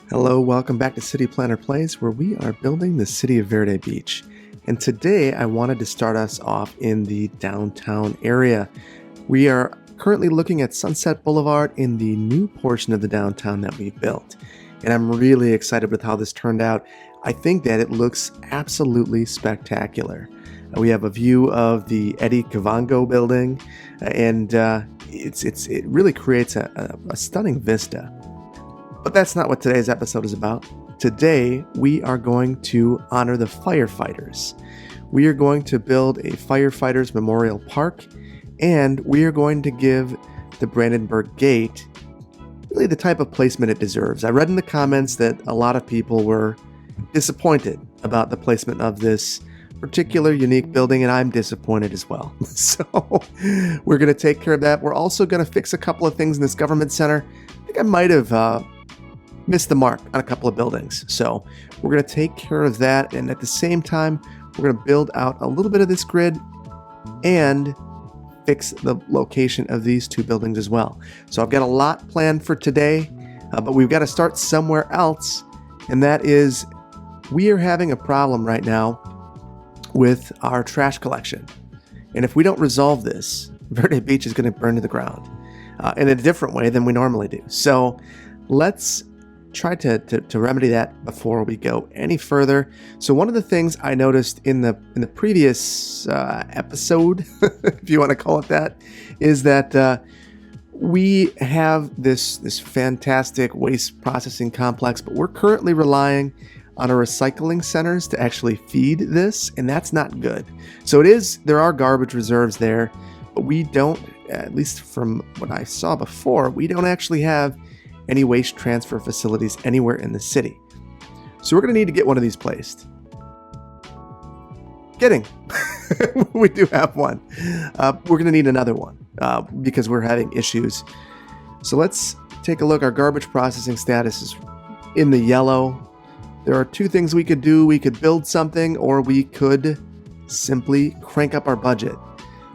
Hello, welcome back to City Planner Plays, where we are building the city of Verde Beach. And today I wanted to start us off in the downtown area. We are currently looking at Sunset Boulevard in the new portion of the downtown that we built. And I'm really excited with how this turned out. I think that it looks absolutely spectacular. We have a view of the Eddie Kavango building, and it really creates a stunning vista. But that's not what today's episode is about. Today, we are going to honor the firefighters. We are going to build a firefighters memorial park, and we are going to give the Brandenburg Gate really the type of placement it deserves. I read in the comments that a lot of people were disappointed about the placement of this particular unique building, and I'm disappointed as well. So we're going to take care of that. We're also going to fix a couple of things in this government center. I think I might have missed the mark on a couple of buildings. So we're going to take care of that. And at the same time, we're going to build out a little bit of this grid and fix the location of these two buildings as well. So I've got a lot planned for today, but we've got to start somewhere else. And that is, we are having a problem right now with our trash collection. And if we don't resolve this, Verde Beach is going to burn to the ground in a different way than we normally do. So let's try to remedy that before we go any further. So one of the things I noticed in the previous episode, if you want to call it that, is that we have this fantastic waste processing complex, but we're currently relying on our recycling centers to actually feed this, and that's not good. So there are garbage reserves there, but we don't, at least from what I saw before, we don't actually have any waste transfer facilities anywhere in the city. So we're going to need to get one of these placed. Kidding. We do have one. We're going to need another one because we're having issues. So let's take a look. Our garbage processing status is in the yellow. There are two things we could do. We could build something, or we could simply crank up our budget.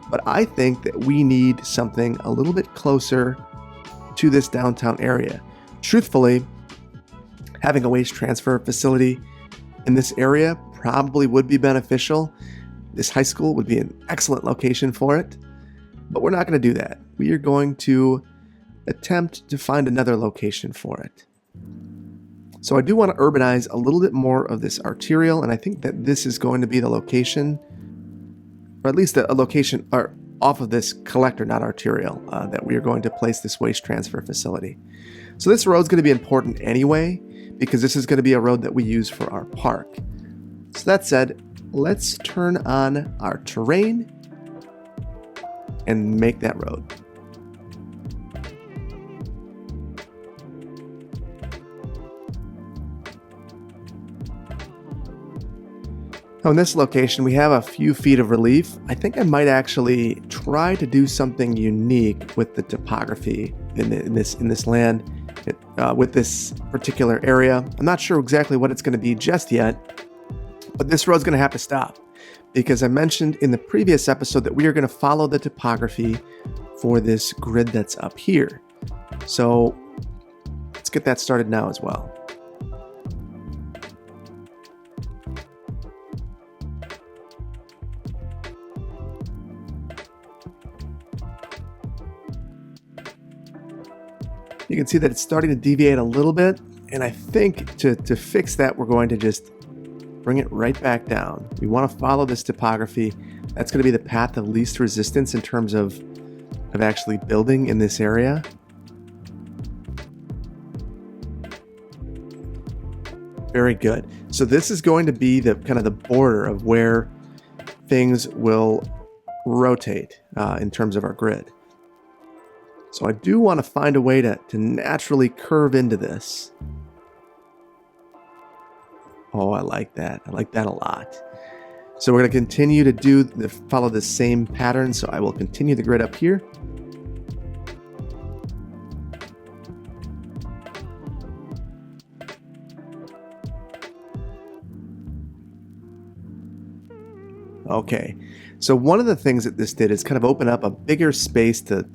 But I think that we need something a little bit closer to this downtown area. Truthfully, having a waste transfer facility in this area probably would be beneficial. This high school would be an excellent location for it, but we're not going to do that. We are going to attempt to find another location for it. So I do want to urbanize a little bit more of this arterial, and I think that this is going to be the location, or at least a location off of this collector, not arterial, that we are going to place this waste transfer facility. So this road is going to be important anyway, because this is going to be a road that we use for our park. So that said, let's turn on our terrain and make that road. Now in this location, we have a few feet of relief. I think I might actually try to do something unique with the topography in this land, with this particular area. I'm not sure exactly what it's going to be just yet, but this road's going to have to stop because I mentioned in the previous episode that we are going to follow the topography for this grid that's up here. So let's get that started now as well. You can see that it's starting to deviate a little bit, and I think to fix that, we're going to just bring it right back down. We want to follow this topography. That's going to be the path of least resistance in terms of actually building in this area. Very good. So this is going to be the kind of the border of where things will rotate in terms of our grid. So I do want to find a way to naturally curve into this. Oh, I like that. I like that a lot. So we're going to continue to follow the same pattern. So I will continue the grid up here. Okay, so one of the things that this did is kind of open up a bigger space to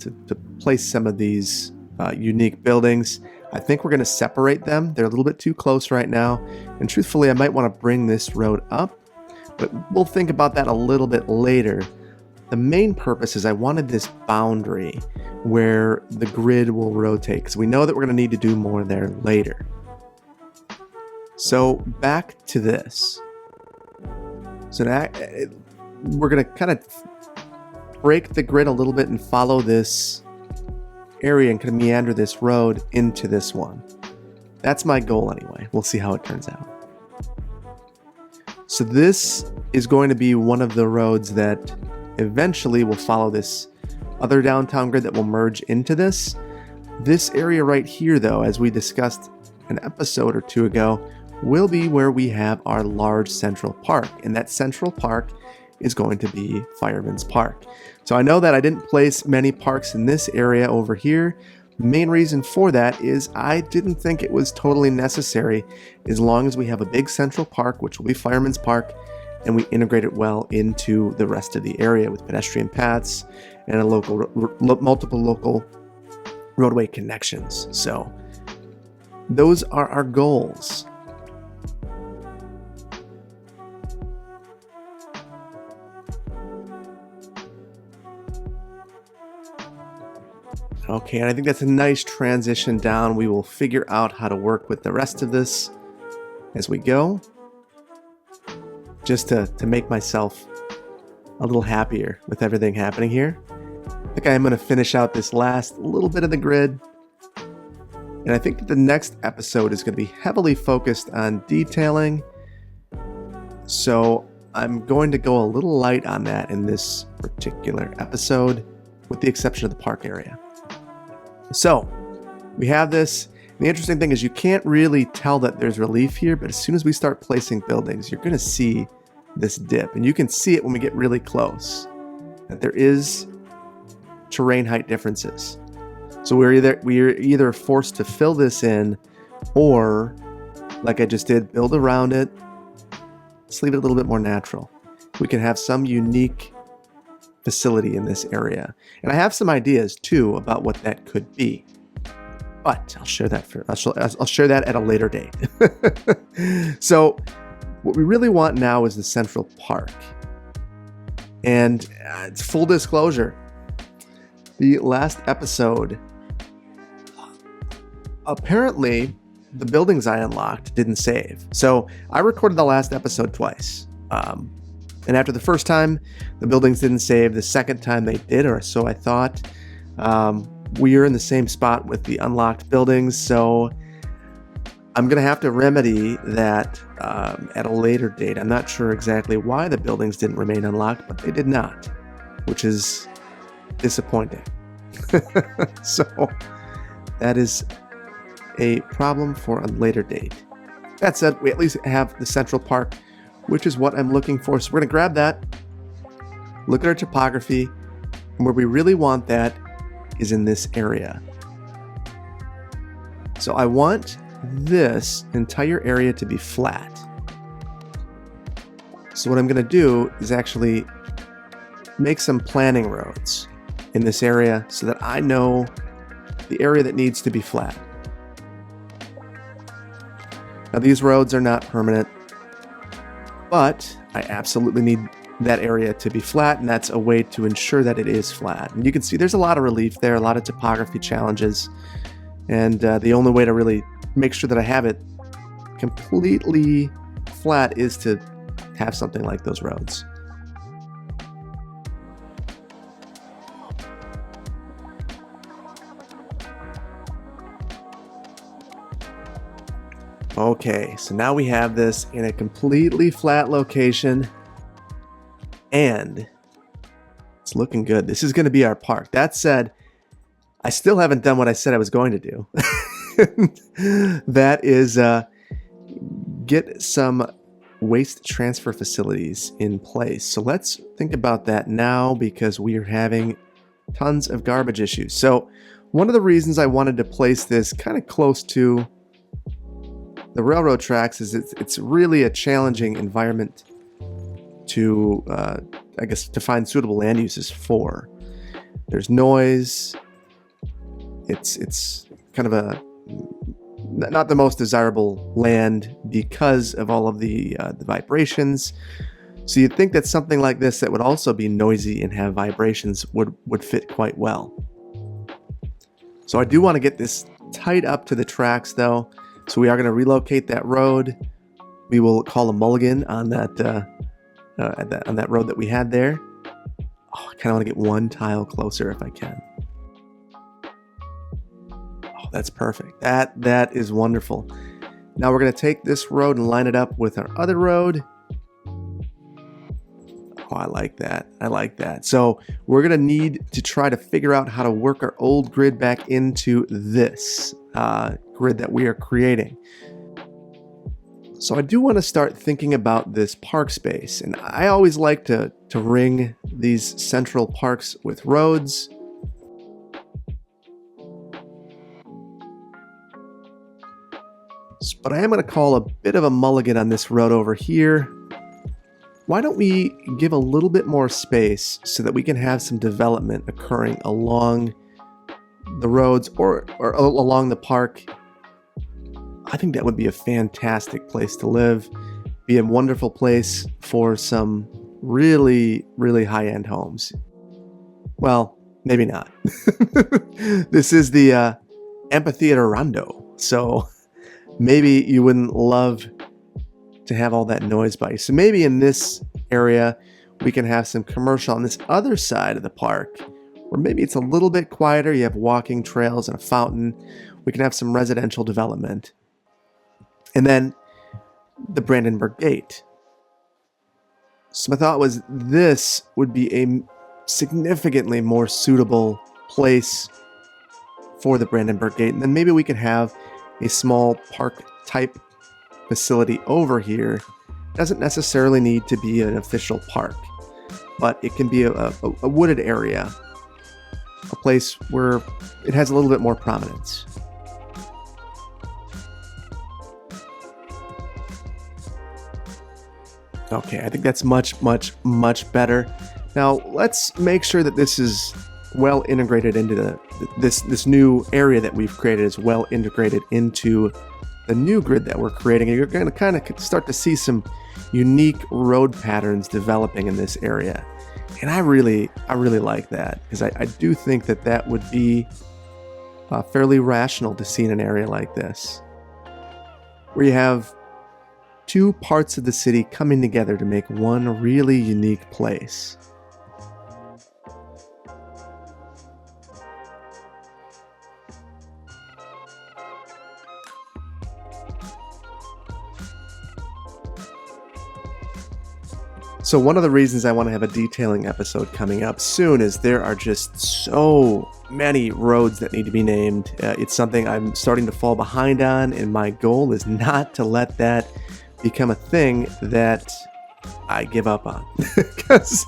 place some of these unique buildings. I think we're going to separate them. They're a little bit too close right now. And truthfully, I might want to bring this road up, but we'll think about that a little bit later. The main purpose is I wanted this boundary where the grid will rotate, because we know that we're going to need to do more there later. So back to this. So now we're going to kind of break the grid a little bit and follow this area and kind of meander this road into this one. That's my goal anyway. We'll see how it turns out. So this is going to be one of the roads that eventually will follow this other downtown grid that will merge into this. This area right here, though, as we discussed an episode or two ago, will be where we have our large central park. And that central park is going to be Fireman's Park. So I know that I didn't place many parks in this area over here. The main reason for that is I didn't think it was totally necessary, as long as we have a big central park, which will be Fireman's Park, and we integrate it well into the rest of the area with pedestrian paths and multiple local roadway connections. So those are our goals. Okay, and I think that's a nice transition down. We will figure out how to work with the rest of this as we go, just to make myself a little happier with everything happening here. I think I'm going to finish out this last little bit of the grid, and I think that the next episode is going to be heavily focused on detailing, so I'm going to go a little light on that in this particular episode, with the exception of the park area. So we have this. The interesting thing is you can't really tell that there's relief here, but as soon as we start placing buildings, you're going to see this dip, and you can see it when we get really close, that there is terrain height differences. So we're either forced to fill this in, or, like I just did, build around it, just leave it a little bit more natural. We can have some unique facility in this area, and I have some ideas too about what that could be, but I'll share that at a later date. So what we really want now is the central park, and it's full disclosure, the last episode, apparently the buildings I unlocked didn't save. So I recorded the last episode twice. And after the first time, the buildings didn't save. The second time they did, or so I thought. We are in the same spot with the unlocked buildings, so I'm going to have to remedy that at a later date. I'm not sure exactly why the buildings didn't remain unlocked, but they did not, which is disappointing. So that is a problem for a later date. That said, we at least have the central park, which is what I'm looking for. So we're going to grab that, look at our topography, and where we really want that is in this area. So I want this entire area to be flat. So what I'm going to do is actually make some planning roads in this area so that I know the area that needs to be flat. Now these roads are not permanent, but I absolutely need that area to be flat, and that's a way to ensure that it is flat. And you can see there's a lot of relief there, a lot of topography challenges, and the only way to really make sure that I have it completely flat is to have something like those roads. Okay, so now we have this in a completely flat location, and it's looking good. This is going to be our park. That said, I still haven't done what I said I was going to do. That is get some waste transfer facilities in place. So let's think about that now, because we are having tons of garbage issues. So one of the reasons I wanted to place this kind of close to the railroad tracks is it's really a challenging environment to, I guess, to find suitable land uses for. There's noise. It's kind of a not the most desirable land because of all of the vibrations. So you'd think that something like this that would also be noisy and have vibrations would fit quite well. So I do want to get this tight up to the tracks though. So we are going to relocate that road. We will call a mulligan on that on that road that we had there. Oh, I kind of want to get one tile closer if I can. Oh, that's perfect. That is wonderful. Now we're going to take this road and line it up with our other road. Oh, I like that. I like that. So we're going to need to try to figure out how to work our old grid back into this grid that we are creating. So I do want to start thinking about this park space. And I always like to ring these central parks with roads. But I am going to call a bit of a mulligan on this road over here. Why don't we give a little bit more space so that we can have some development occurring along the roads or along the park? I think that would be a fantastic place to live, be a wonderful place for some really, really high-end homes. Well, maybe not. This is the amphitheater rondo, so maybe you wouldn't love to have all that noise by you. So maybe in this area, we can have some commercial on this other side of the park, where maybe it's a little bit quieter. You have walking trails and a fountain. We can have some residential development. And then the Brandenburg Gate. So my thought was this would be a significantly more suitable place for the Brandenburg Gate. And then maybe we could have a small park type facility over here. It doesn't necessarily need to be an official park, but it can be a wooded area, a place where it has a little bit more prominence. Okay, I think that's much, much, much better. Now let's make sure that this is well integrated into this new area that we've created is well integrated into the new grid that we're creating. And you're going to kind of start to see some unique road patterns developing in this area. And I really like that, because I do think that would be fairly rational to see in an area like this, where you have two parts of the city coming together to make one really unique place. So one of the reasons I want to have a detailing episode coming up soon is there are just so many roads that need to be named. It's something I'm starting to fall behind on, and my goal is not to let that become a thing that I give up on, because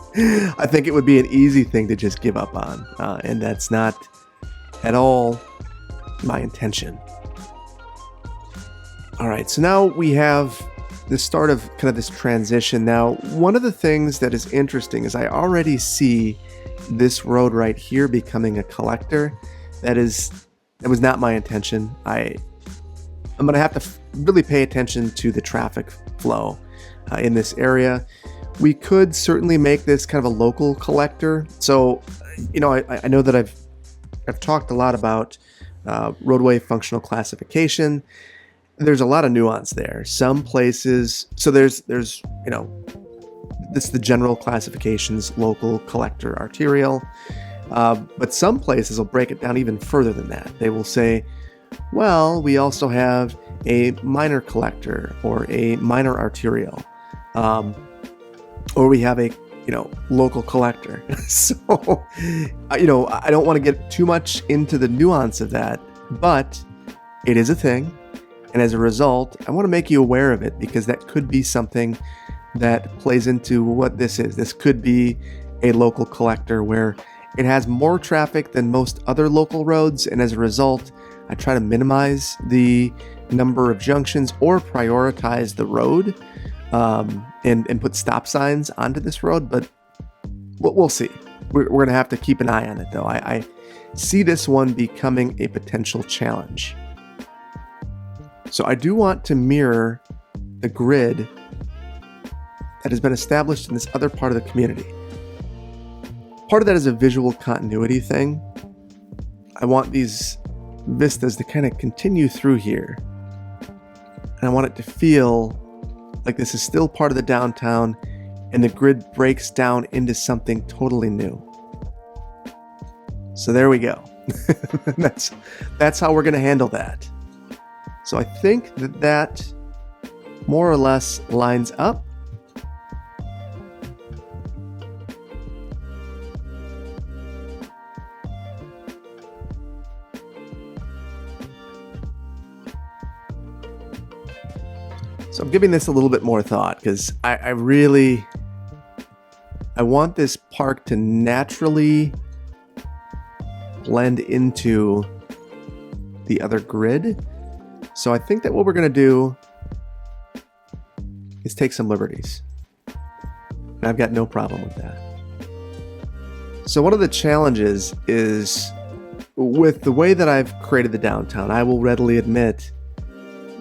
I think it would be an easy thing to just give up on, and that's not at all my intention. All right, so now we have the start of kind of this transition. Now, one of the things that is interesting is I already see this road right here becoming a collector. That was not my intention. I'm going to have to really pay attention to the traffic flow in this area. We could certainly make this kind of a local collector. So, you know, I know that I've talked a lot about roadway functional classification. There's a lot of nuance there. Some places, so there's you know, this is the general classifications: local, collector, arterial. But some places will break it down even further than that. They will say, well, we also have a minor collector or a minor arterial, or we have a local collector. So, I don't want to get too much into the nuance of that, but it is a thing. And as a result, I want to make you aware of it, because that could be something that plays into what this is. This could be a local collector where it has more traffic than most other local roads, and as a result, I try to minimize the number of junctions or prioritize the road, and put stop signs onto this road. But we'll see. We're going to have to keep an eye on it, though. I see this one becoming a potential challenge. So I do want to mirror the grid that has been established in this other part of the community. Part of that is a visual continuity thing. I want these vistas to kind of continue through here. And I want it to feel like this is still part of the downtown and the grid breaks down into something totally new. So there we go. That's how we're going to handle that. So I think that more or less lines up. So I'm giving this a little bit more thought because I want this park to naturally blend into the other grid. So I think that what we're going to do is take some liberties. And I've got no problem with that. So one of the challenges is with the way that I've created the downtown, I will readily admit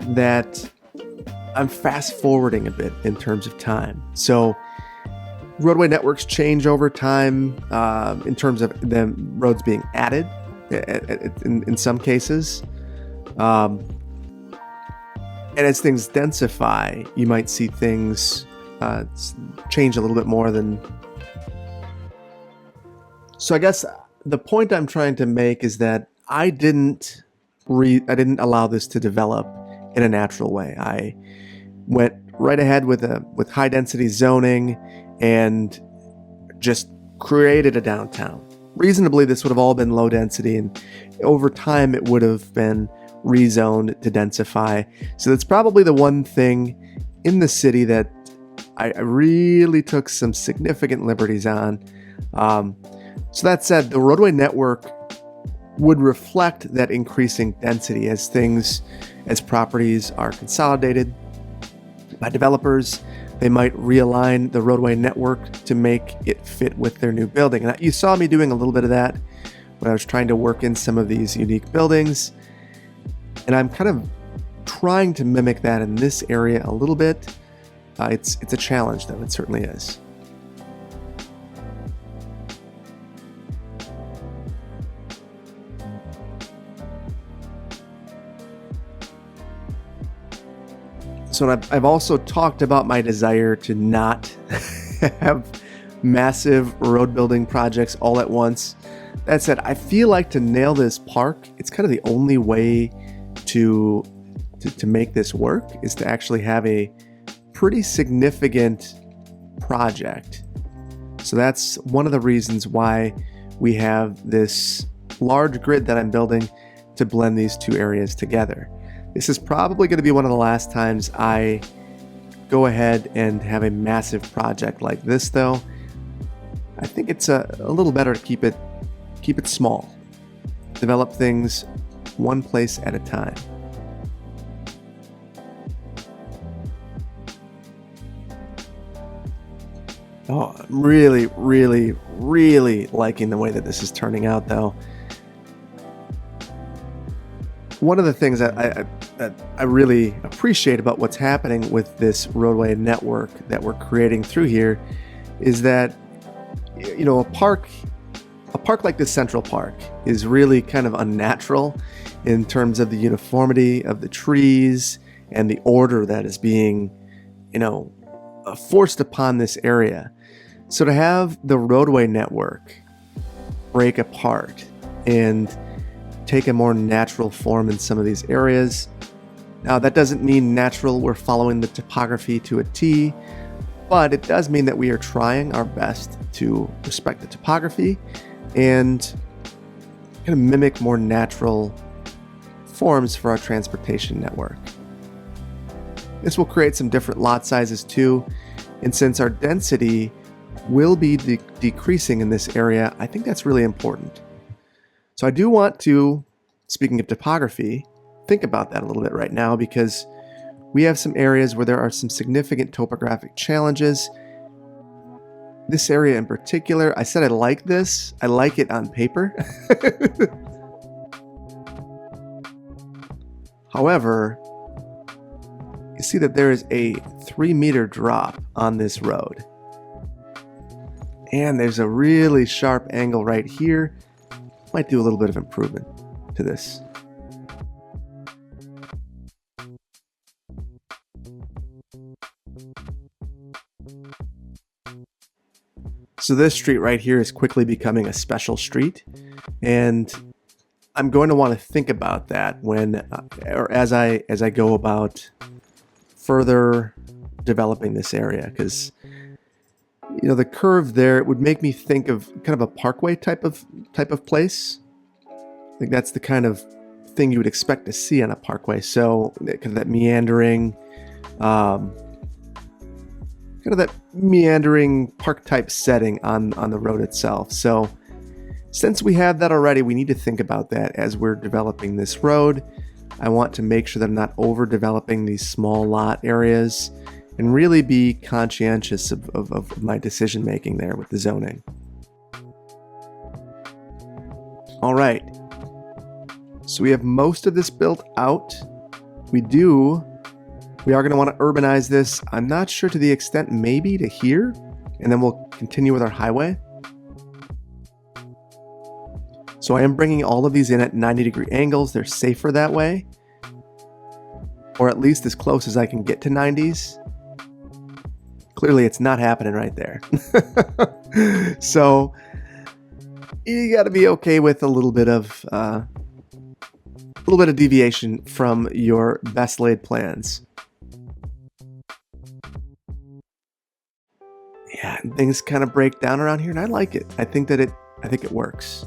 that I'm fast forwarding a bit in terms of time. So roadway networks change over time in terms of the roads being added in some cases. And as things densify, you might see things change a little bit more than... So I guess the point I'm trying to make is that I didn't allow this to develop in a natural way. I went right ahead with high density zoning and just created a downtown. Reasonably, this would have all been low density, and over time it would have been rezoned to densify. So that's probably the one thing in the city that I really took some significant liberties on. So that said, the roadway network would reflect that increasing density as properties are consolidated by developers. They might realign the roadway network to make it fit with their new building. And you saw me doing a little bit of that when I was trying to work in some of these unique buildings. And I'm kind of trying to mimic that in this area a little bit. It's a challenge, though. It certainly is. So I've also talked about my desire to not have massive road building projects all at once. That said, I feel like to nail this park, it's kind of the only way to make this work is to actually have a pretty significant project. So that's one of the reasons why we have this large grid that I'm building to blend these two areas together. This is probably going to be one of the last times I go ahead and have a massive project like this, though. I think it's a little better to keep it small. Develop things one place at a time. Oh, I'm really, really, really liking the way that this is turning out, though. One of the things that I really appreciate about what's happening with this roadway network that we're creating through here is that, you know, a park like this Central Park is really kind of unnatural in terms of the uniformity of the trees and the order that is being, forced upon this area. So to have the roadway network break apart and take a more natural form in some of these areas. Now, that doesn't mean natural, we're following the topography to a T, but it does mean that we are trying our best to respect the topography and kind of mimic more natural forms for our transportation network. This will create some different lot sizes too, and since our density will be decreasing in this area, I think that's really important. So I do want to, speaking of topography, think about that a little bit right now because we have some areas where there are some significant topographic challenges. This area in particular, I said I like this. I like it on paper. However, you see that there is a 3-meter drop on this road. And there's a really sharp angle right here. Might do a little bit of improvement to this. So this street right here is quickly becoming a special street, and I'm going to want to think about that when, or as I go about further developing this area, because you know the curve there would make me think of kind of a parkway type of place. I think that's the kind of thing you would expect to see on a parkway. So kind of that meandering, park type setting on the road itself. So since we have that already, we need to think about that as we're developing this road. I want to make sure that I'm not overdeveloping these small lot areas and really be conscientious of my decision making there with the zoning. All right. So we have most of this built out. We are going to want to urbanize this. I'm not sure to the extent maybe to here, and then we'll continue with our highway. So I am bringing all of these in at 90-degree angles. They're safer that way, or at least as close as I can get to 90s. Clearly it's not happening right there. So you got to be okay with a little bit of deviation from your best laid plans. Yeah, and things kind of break down around here, and I like it. I think it works.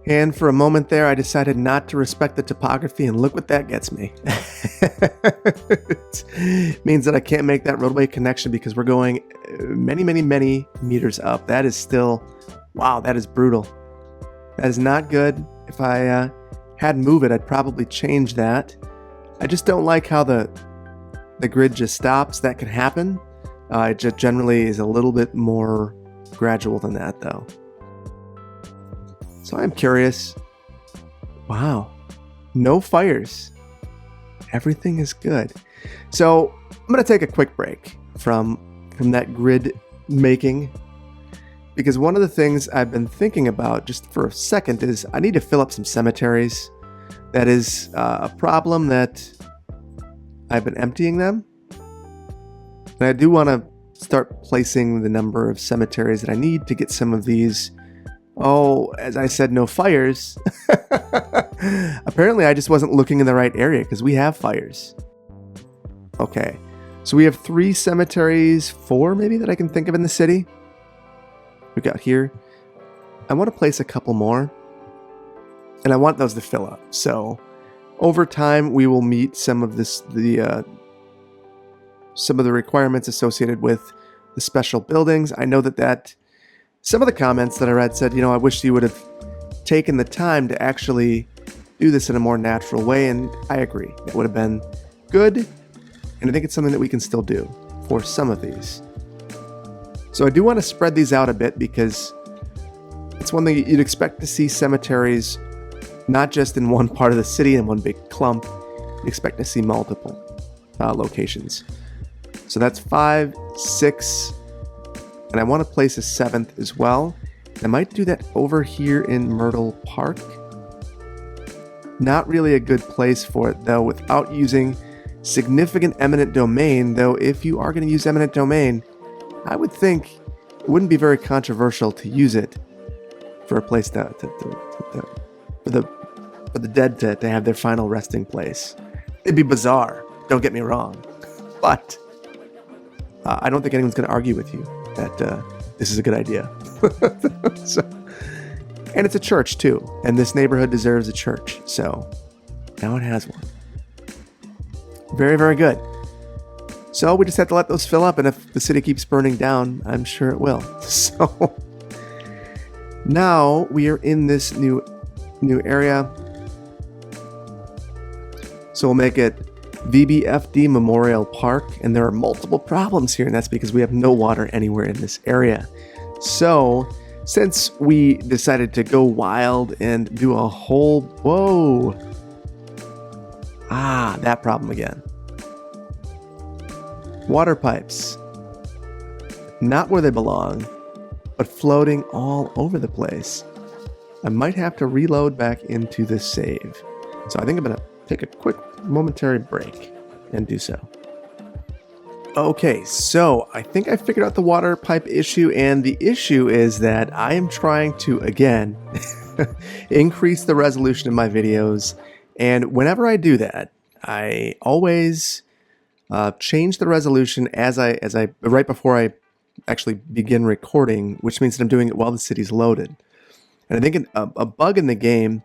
And for a moment there, I decided not to respect the topography, and look what that gets me. It means that I can't make that roadway connection because we're going many, many, many meters up. That is still, wow, that is brutal. That is not good. If I had moved it, I'd probably change that. I just don't like how the grid just stops. That can happen. It just generally is a little bit more gradual than that, though. So I'm curious. Wow, no fires. Everything is good. So I'm going to take a quick break from that grid making, because one of the things I've been thinking about just for a second is I need to fill up some cemeteries. That is a problem that I've been emptying them. And I do want to start placing the number of cemeteries that I need to get some of these. Oh, as I said, no fires. Apparently I just wasn't looking in the right area because we have fires. Okay, so we have 3 cemeteries, 4 maybe that I can think of in the city. We got here. I want to place a couple more, and I want those to fill up. So over time, we will meet some of the requirements associated with the special buildings. I know that some of the comments that I read said, I wish you would have taken the time to actually do this in a more natural way, and I agree. It would have been good, and I think it's something that we can still do for some of these. So I do want to spread these out a bit because it's one thing you'd expect to see cemeteries not just in one part of the city in one big clump. You expect to see multiple locations. So that's 5, 6, and I want to place a 7th as well. I might do that over here in Myrtle Park. Not really a good place for it though, without using significant eminent domain, though if you are going to use eminent domain, I would think it wouldn't be very controversial to use it for a place for the dead to have their final resting place. It'd be bizarre, don't get me wrong, but I don't think anyone's going to argue with you that this is a good idea. And it's a church too, and this neighborhood deserves a church, so now it has one. Very, very good. So we just have to let those fill up, and if the city keeps burning down, I'm sure it will. So now we are in this new area. So we'll make it VBFD Memorial Park, and there are multiple problems here, and that's because we have no water anywhere in this area. So since we decided to go wild and do a whole... Whoa! Ah, that problem again. Water pipes. Not where they belong, but floating all over the place. I might have to reload back into the save. So I think I'm going to take a quick momentary break and do so. Okay, so I think I figured out the water pipe issue, and the issue is that I am trying to, again, increase the resolution of my videos, and whenever I do that, I always change the resolution as I right before I actually begin recording, which means that I'm doing it while the city's loaded. And I think a bug in the game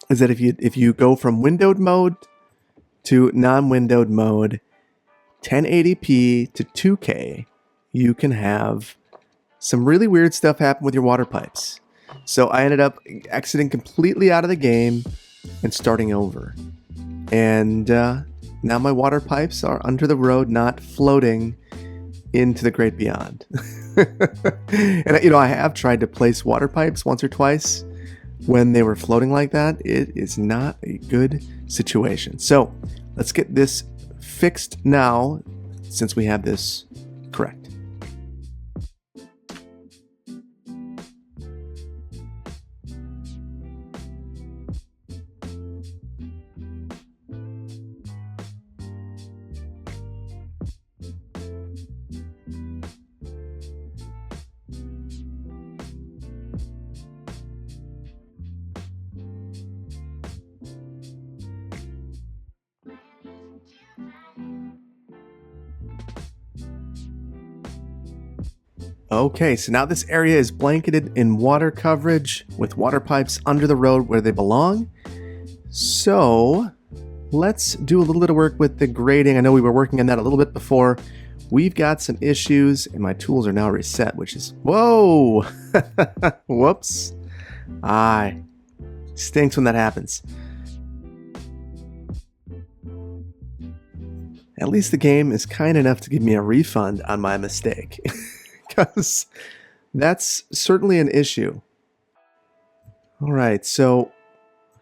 is that if you go from windowed mode to non-windowed mode, 1080p to 2K, you can have some really weird stuff happen with your water pipes. So I ended up exiting completely out of the game and starting over. And now my water pipes are under the road, not floating into the great beyond. And I have tried to place water pipes once or twice when they were floating like that. It is not a good situation. So let's get this fixed now, since we have this correct. Okay, so now this area is blanketed in water coverage with water pipes under the road where they belong. So let's do a little bit of work with the grading. I know we were working on that a little bit before. We've got some issues, and my tools are now reset, which is... Whoa! Whoops. Stinks when that happens. At least the game is kind enough to give me a refund on my mistake. Because that's certainly an issue. All right, so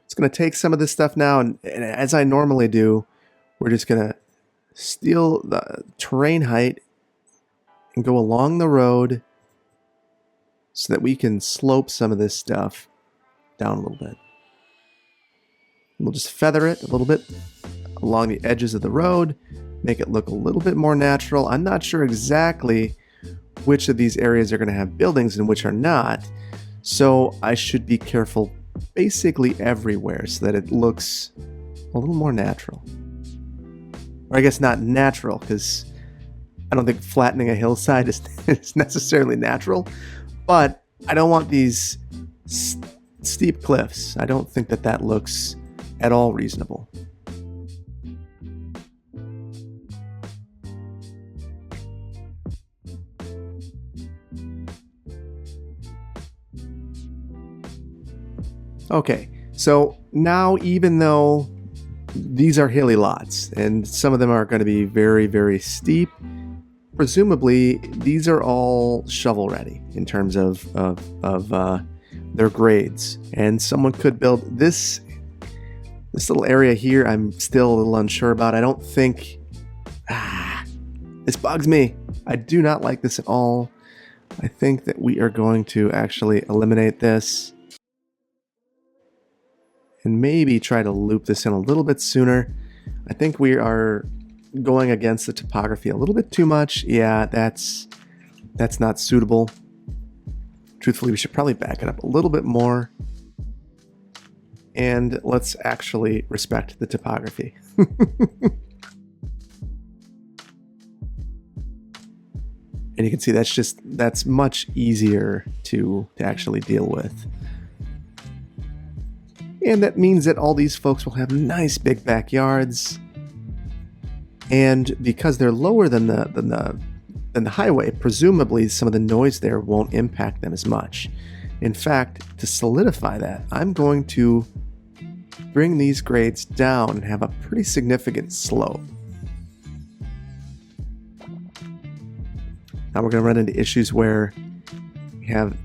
it's going to take some of this stuff now, and as I normally do, we're just going to steal the terrain height and go along the road so that we can slope some of this stuff down a little bit. We'll just feather it a little bit along the edges of the road, make it look a little bit more natural. I'm not sure exactly which of these areas are going to have buildings and which are not, so I should be careful basically everywhere so that it looks a little more natural. Or I guess not natural, because I don't think flattening a hillside is necessarily natural, but I don't want these steep cliffs. I don't think that looks at all reasonable. Okay, so now even though these are hilly lots and some of them are going to be very, very steep, presumably these are all shovel ready in terms of their grades. And someone could build this little area here. I'm still a little unsure about. I don't think... this bugs me. I do not like this at all. I think that we are going to actually eliminate this and maybe try to loop this in a little bit sooner. I think we are going against the topography a little bit too much. Yeah, that's not suitable. Truthfully, we should probably back it up a little bit more. And let's actually respect the topography. And you can see that's much easier to actually deal with. And that means that all these folks will have nice big backyards. And because they're lower than the highway, presumably some of the noise there won't impact them as much. In fact, to solidify that, I'm going to bring these grades down and have a pretty significant slope. Now we're going to run into issues where we have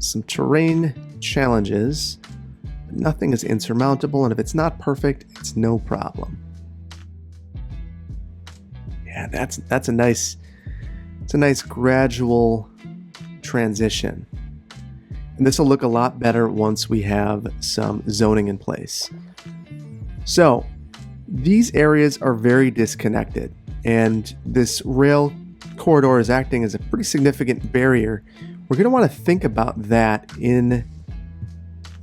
some terrain challenges. Nothing is insurmountable, and if it's not perfect, it's no problem. Yeah, that's a nice gradual transition. And this will look a lot better once we have some zoning in place. So these areas are very disconnected, and this rail corridor is acting as a pretty significant barrier. We're going to want to think about that in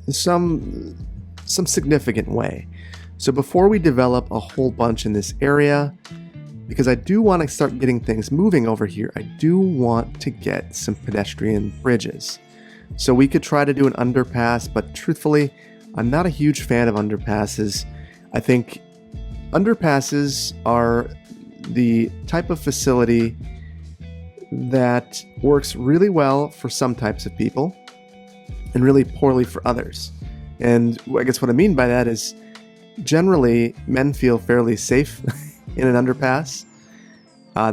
some significant way. So before we develop a whole bunch in this area, because I do want to start getting things moving over here, I do want to get some pedestrian bridges. So we could try to do an underpass, but truthfully, I'm not a huge fan of underpasses. I think underpasses are the type of facility that works really well for some types of people and really poorly for others. And I guess what I mean by that is generally men feel fairly safe in an underpass.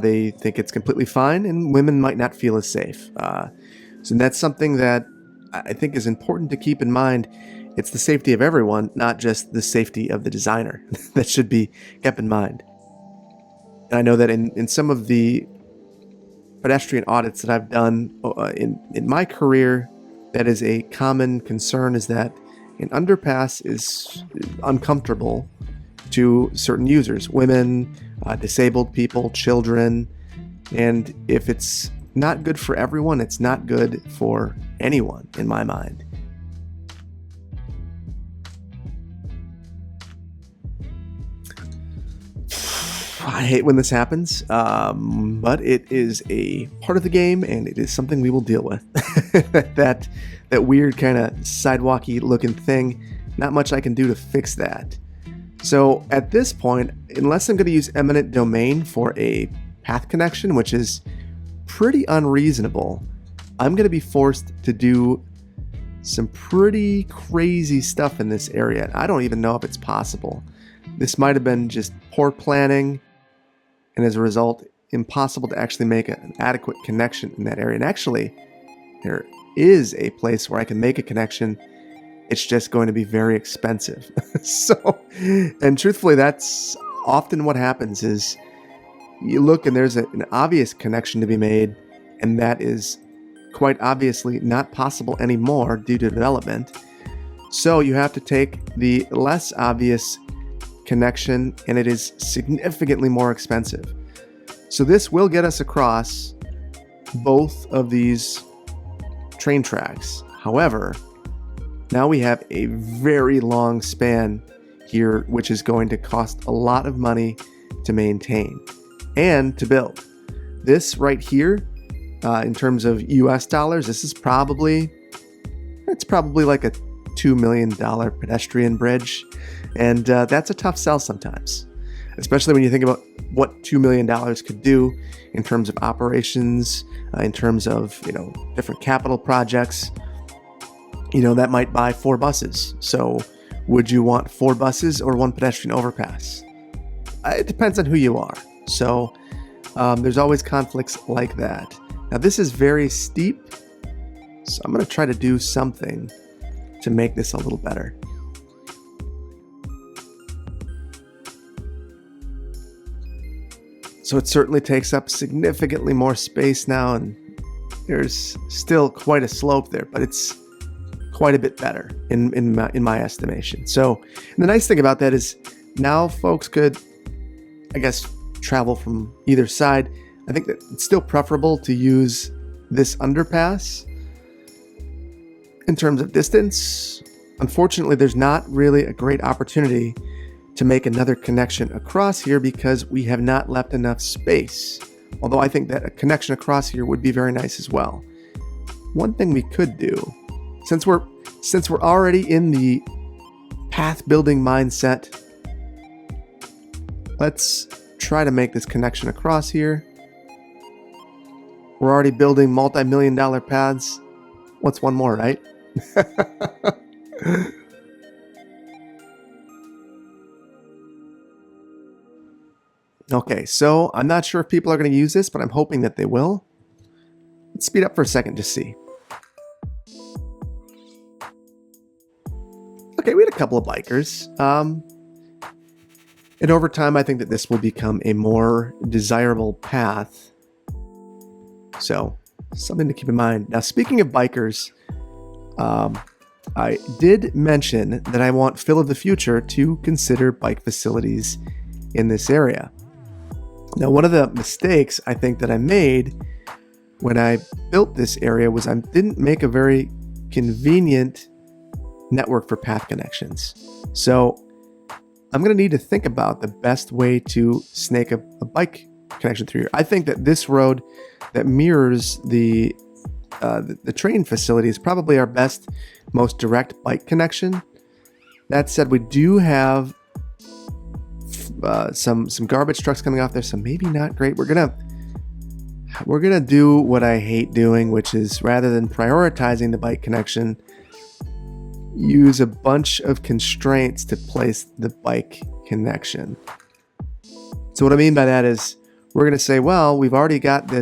They think it's completely fine, and women might not feel as safe. So that's something that I think is important to keep in mind. It's the safety of everyone, not just the safety of the designer that should be kept in mind. And I know that in some of the pedestrian audits that I've done in my career, that is a common concern, is that an underpass is uncomfortable to certain users, women, disabled people, children, and if it's not good for everyone, it's not good for anyone, in my mind. I hate when this happens, but it is a part of the game, and it is something we will deal with. that weird kind of sidewalky looking thing, not much I can do to fix that. So at this point, unless I'm going to use eminent domain for a path connection, which is pretty unreasonable, I'm going to be forced to do some pretty crazy stuff in this area. I don't even know if it's possible. This might have been just poor planning, and as a result, impossible to actually make an adequate connection in that area. And actually, there is a place where I can make a connection. It's just going to be very expensive. And truthfully, that's often what happens is you look and there's an obvious connection to be made, and that is quite obviously not possible anymore due to development. So you have to take the less obvious connection, and it is significantly more expensive. So this will get us across both of these train tracks. However, now we have a very long span here, which is going to cost a lot of money to maintain and to build. This right here, in terms of US dollars, this is probably like a $2 million pedestrian bridge. And that's a tough sell sometimes, especially when you think about what $2 million could do in terms of operations, in terms of, different capital projects. That might buy 4 buses. So would you want 4 buses or 1 pedestrian overpass? It depends on who you are. So there's always conflicts like that. Now this is very steep, so I'm going to try to do something to make this a little better. So it certainly takes up significantly more space now, and there's still quite a slope there, but it's quite a bit better in my estimation. So the nice thing about that is now folks could, I guess, travel from either side. I think that it's still preferable to use this underpass in terms of distance. Unfortunately, there's not really a great opportunity to make another connection across here because we have not left enough space. Although I think that a connection across here would be very nice as well. One thing we could do, since we're already in the path building mindset, let's try to make this connection across here. We're already building multi-million-dollar paths. What's one more, right? Okay, so I'm not sure if people are going to use this, but I'm hoping that they will. Let's speed up for a second to see. Okay, we had a couple of bikers. And over time, I think that this will become a more desirable path. So, something to keep in mind. Now, speaking of bikers, I did mention that I want Phil of the Future to consider bike facilities in this area. Now, one of the mistakes I think that I made when I built this area was I didn't make a very convenient network for path connections. So I'm going to need to think about the best way to snake a bike connection through here. I think that this road that mirrors the train facility is probably our best, most direct bike connection. That said, we do have some garbage trucks coming off there, so maybe not great. We're gonna do what I hate doing, which is rather than prioritizing the bike connection, use a bunch of constraints to place the bike connection. So what I mean by that is we're gonna say, well, we've already got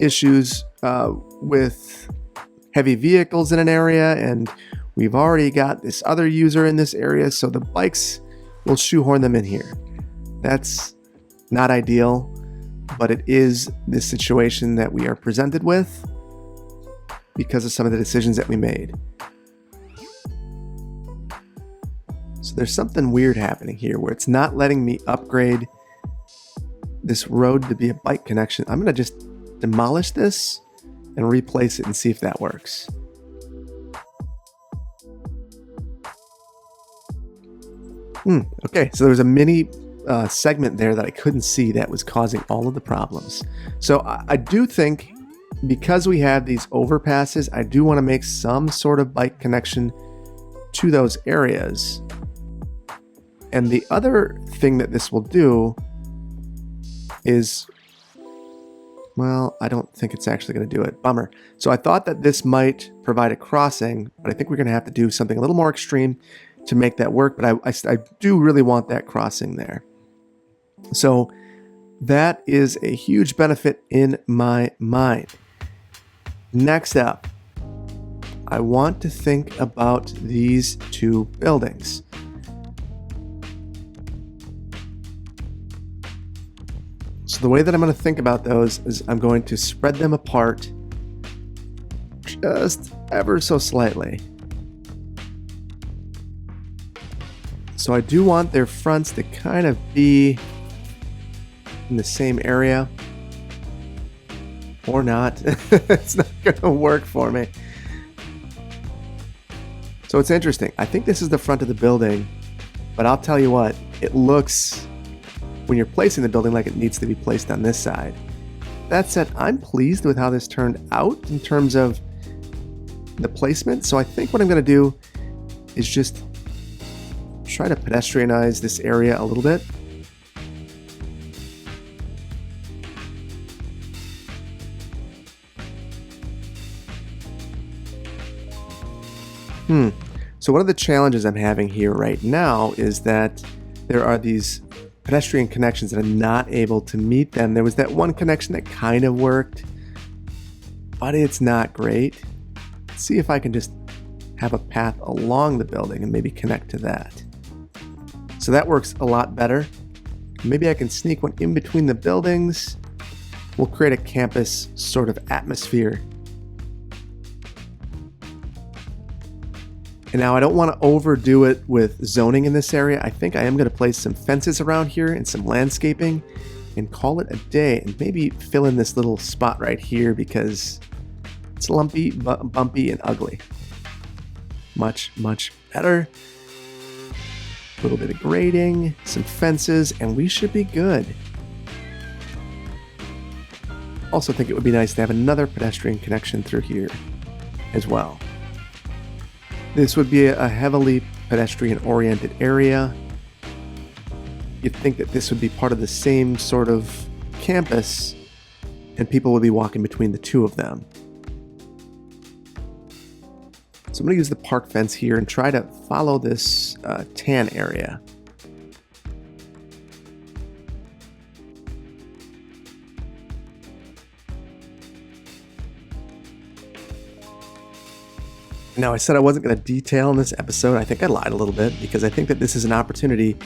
issues with heavy vehicles in an area, and we've already got this other user in this area, so the bikes will shoehorn them in here. That's not ideal, but it is the situation that we are presented with because of some of the decisions that we made. So there's something weird happening here where it's not letting me upgrade this road to be a bike connection. I'm going to just demolish this and replace it and see if that works. Okay, so there's a mini segment there that I couldn't see that was causing all of the problems. So I do think because we have these overpasses, I do want to make some sort of bike connection to those areas. And the other thing that this will do is, well, I don't think it's actually going to do it. Bummer. So I thought that this might provide a crossing, but I think we're going to have to do something a little more extreme to make that work. But I do really want that crossing there. So that is a huge benefit in my mind. Next up, I want to think about these two buildings. So the way that I'm going to think about those is I'm going to spread them apart just ever so slightly. So I do want their fronts to kind of be in the same area. Or not. It's not going to work for me. So it's interesting. I think this is the front of the building, but I'll tell you what, it looks, when you're placing the building, like it needs to be placed on this side. That said, I'm pleased with how this turned out in terms of the placement. So I think what I'm going to do is just try to pedestrianize this area a little bit. So one of the challenges I'm having here right now is that there are these pedestrian connections that I'm not able to meet them. There was that one connection that kind of worked, but it's not great. Let's see if I can just have a path along the building and maybe connect to that. So that works a lot better. Maybe I can sneak one in between the buildings. We'll create a campus sort of atmosphere. And now I don't want to overdo it with zoning in this area. I think I am going to place some fences around here and some landscaping and call it a day, and maybe fill in this little spot right here because it's lumpy, bumpy, and ugly. Much, much better. A little bit of grading, some fences, and we should be good. Also think it would be nice to have another pedestrian connection through here as well. This would be a heavily pedestrian-oriented area. You'd think that this would be part of the same sort of campus, and people would be walking between the two of them. So I'm going to use the park fence here and try to follow this tan area. Now, I said I wasn't going to detail in this episode. I think I lied a little bit because I think that this is an opportunity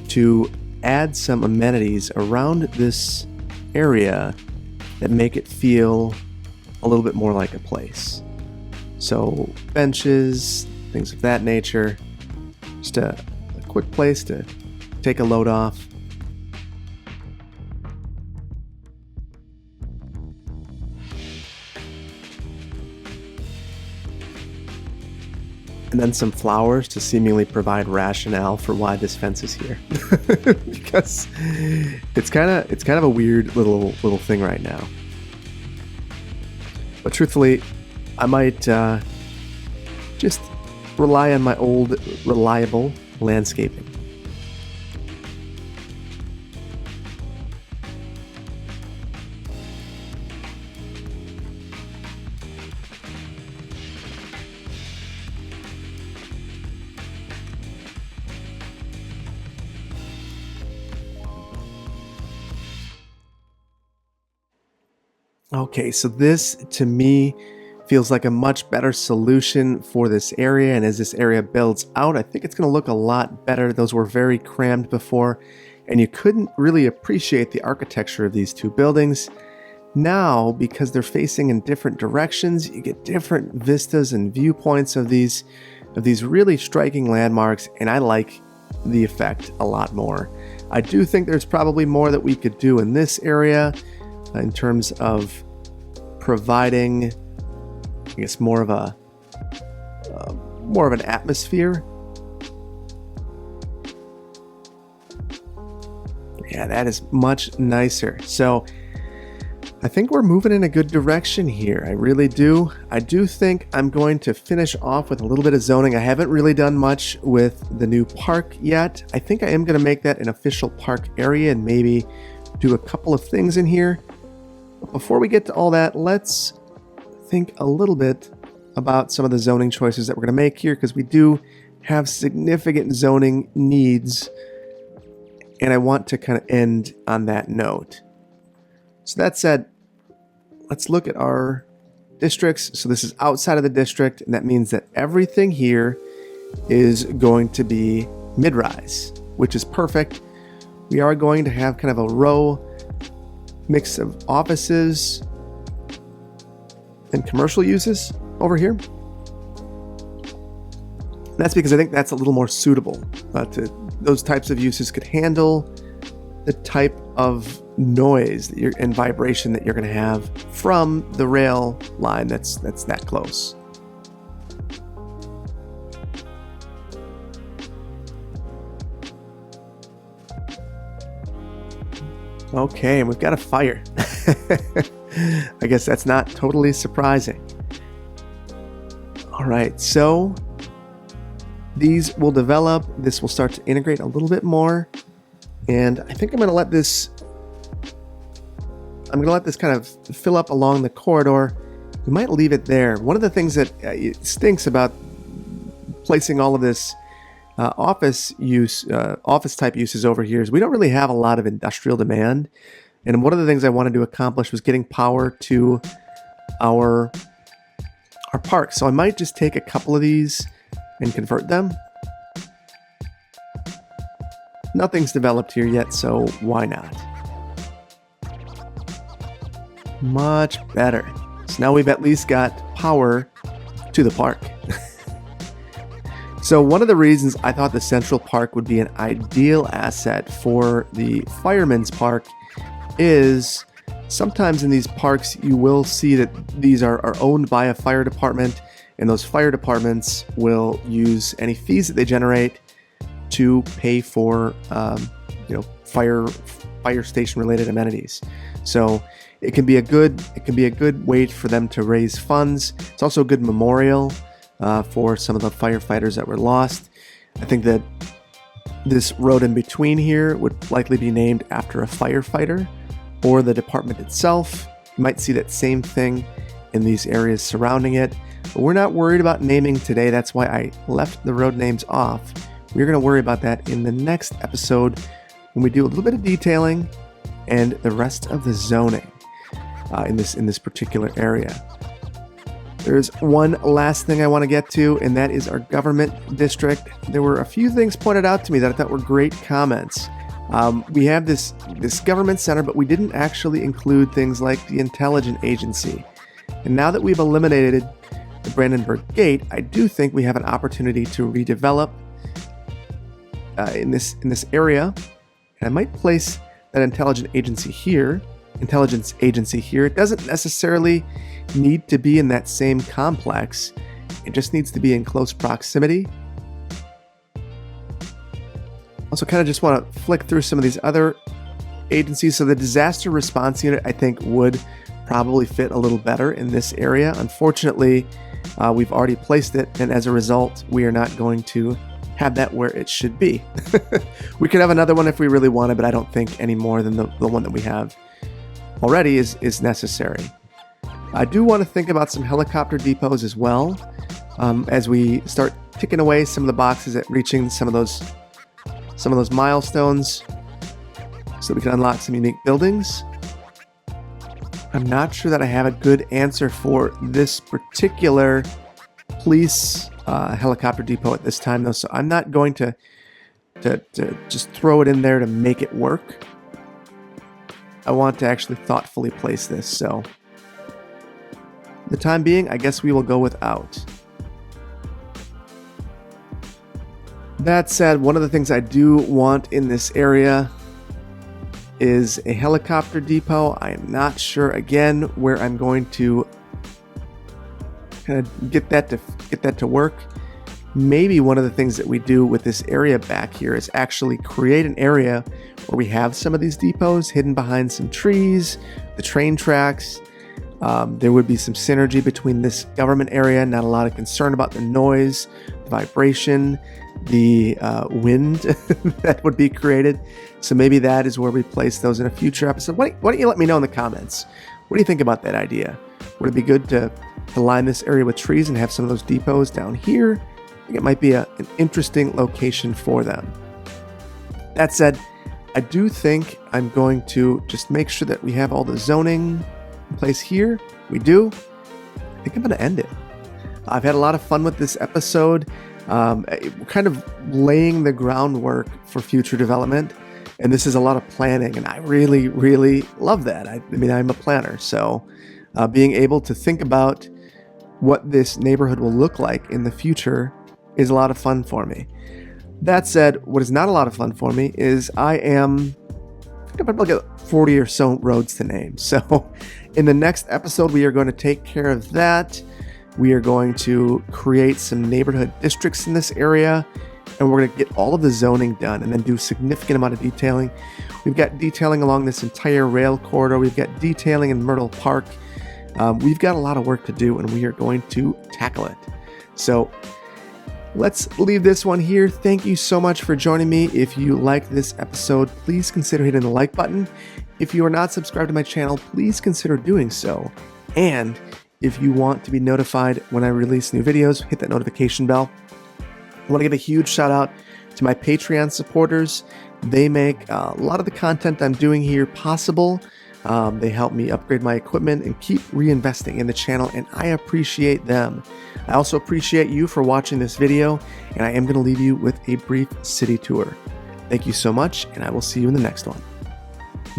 to add some amenities around this area that make it feel a little bit more like a place. So benches, things of that nature, just a quick place to take a load off. And then some flowers to seemingly provide rationale for why this fence is here. Because it's kind of a weird little thing right now. But truthfully, I might just rely on my old reliable landscaping. Okay, so this to me feels like a much better solution for this area, and as this area builds out, I think it's going to look a lot better. Those were very crammed before, and you couldn't really appreciate the architecture of these two buildings. Now, because they're facing in different directions, you get different vistas and viewpoints of these really striking landmarks, and I like the effect a lot more. I do think there's probably more that we could do in this area in terms of providing, I guess, more of an atmosphere. Yeah, that is much nicer. So I think we're moving in a good direction here. I really do. I do think I'm going to finish off with a little bit of zoning. I haven't really done much with the new park yet. I think I am going to make that an official park area and maybe do a couple of things in here. But before we get to all that, let's think a little bit about some of the zoning choices that we're going to make here, because we do have significant zoning needs, and I want to kind of end on that note. So that said, let's look at our districts. So this is outside of the district, and that means that everything here is going to be mid-rise, which is perfect. We are going to have kind of a row mix of offices and commercial uses over here. That's because I think that's a little more suitable. Those types of uses could handle the type of noise that and vibration that you're going to have from the rail line that's that close. Okay, and we've got a fire. I guess that's not totally surprising. All right, so these will develop. This will start to integrate a little bit more. And I think I'm going to let this kind of fill up along the corridor. We might leave it there. One of the things that stinks about placing all of this office type uses over here is we don't really have a lot of industrial demand. And one of the things I wanted to accomplish was getting power to our park. So I might just take a couple of these and convert them. Nothing's developed here yet, so why not? Much better. So now we've at least got power to the park. So one of the reasons I thought the Central Park would be an ideal asset for the Fireman's Park is sometimes in these parks you will see that these are owned by a fire department, and those fire departments will use any fees that they generate to pay for fire station related amenities. So it can be a good way for them to raise funds. It's also a good memorial for some of the firefighters that were lost. I think that this road in between here would likely be named after a firefighter or the department itself. You might see that same thing in these areas surrounding it, but we're not worried about naming today. That's why I left the road names off. We're going to worry about that in the next episode when we do a little bit of detailing and the rest of the zoning in this particular area. There's one last thing I want to get to, and that is our government district. There were a few things pointed out to me that I thought were great comments. We have this government center, but we didn't actually include things like the intelligence agency. And now that we've eliminated the Brandenburg Gate, I do think we have an opportunity to redevelop in this area. And I might place that intelligence agency here. It doesn't necessarily need to be in that same complex. It just needs to be in close proximity. Also kind of just want to flick through some of these other agencies. So the disaster response unit, I think, would probably fit a little better in this area. Unfortunately, we've already placed it, and as a result, we are not going to have that where it should be. We could have another one if we really wanted, but I don't think any more than the one that we have already is necessary. I do want to think about some helicopter depots as well, as we start ticking away some of the boxes at reaching some of those milestones, so we can unlock some unique buildings. I'm not sure that I have a good answer for this particular police helicopter depot at this time, though, so I'm not going to just throw it in there to make it work. I want to actually thoughtfully place this, so for the time being, I guess we will go without. That said, one of the things I do want in this area is a helicopter depot. I am not sure, again, where I'm going to kind of get that to work. Maybe one of the things that we do with this area back here is actually create an area where we have some of these depots hidden behind some trees, the train tracks. There would be some synergy between this government area, not a lot of concern about the noise, the vibration, the wind that would be created. So maybe that is where we place those in a future episode. Why don't you let me know in the comments? What do you think about that idea? Would it be good to line this area with trees and have some of those depots down here? I think it might be an interesting location for them. That said, I do think I'm going to just make sure that we have all the zoning in place here. We do. I think I'm going to end it. I've had a lot of fun with this episode, kind of laying the groundwork for future development. And this is a lot of planning, and I really, really love that. I mean, I'm a planner, so being able to think about what this neighborhood will look like in the future is a lot of fun for me. That said, what is not a lot of fun for me is I think I've got like 40 or so roads to name. So in the next episode, we are going to take care of that. We are going to create some neighborhood districts in this area, and we're going to get all of the zoning done and then do a significant amount of detailing. We've got detailing along this entire rail corridor. We've got detailing in Myrtle Park. We've got a lot of work to do, and we are going to tackle it. So let's leave this one here. Thank you so much for joining me. If you liked this episode, please consider hitting the like button. If you are not subscribed to my channel, please consider doing so. And if you want to be notified when I release new videos, hit that notification bell. I want to give a huge shout out to my Patreon supporters. They make a lot of the content I'm doing here possible. They help me upgrade my equipment and keep reinvesting in the channel, and I appreciate them. I also appreciate you for watching this video, and I am going to leave you with a brief city tour. Thank you so much, and I will see you in the next one.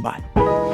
Bye.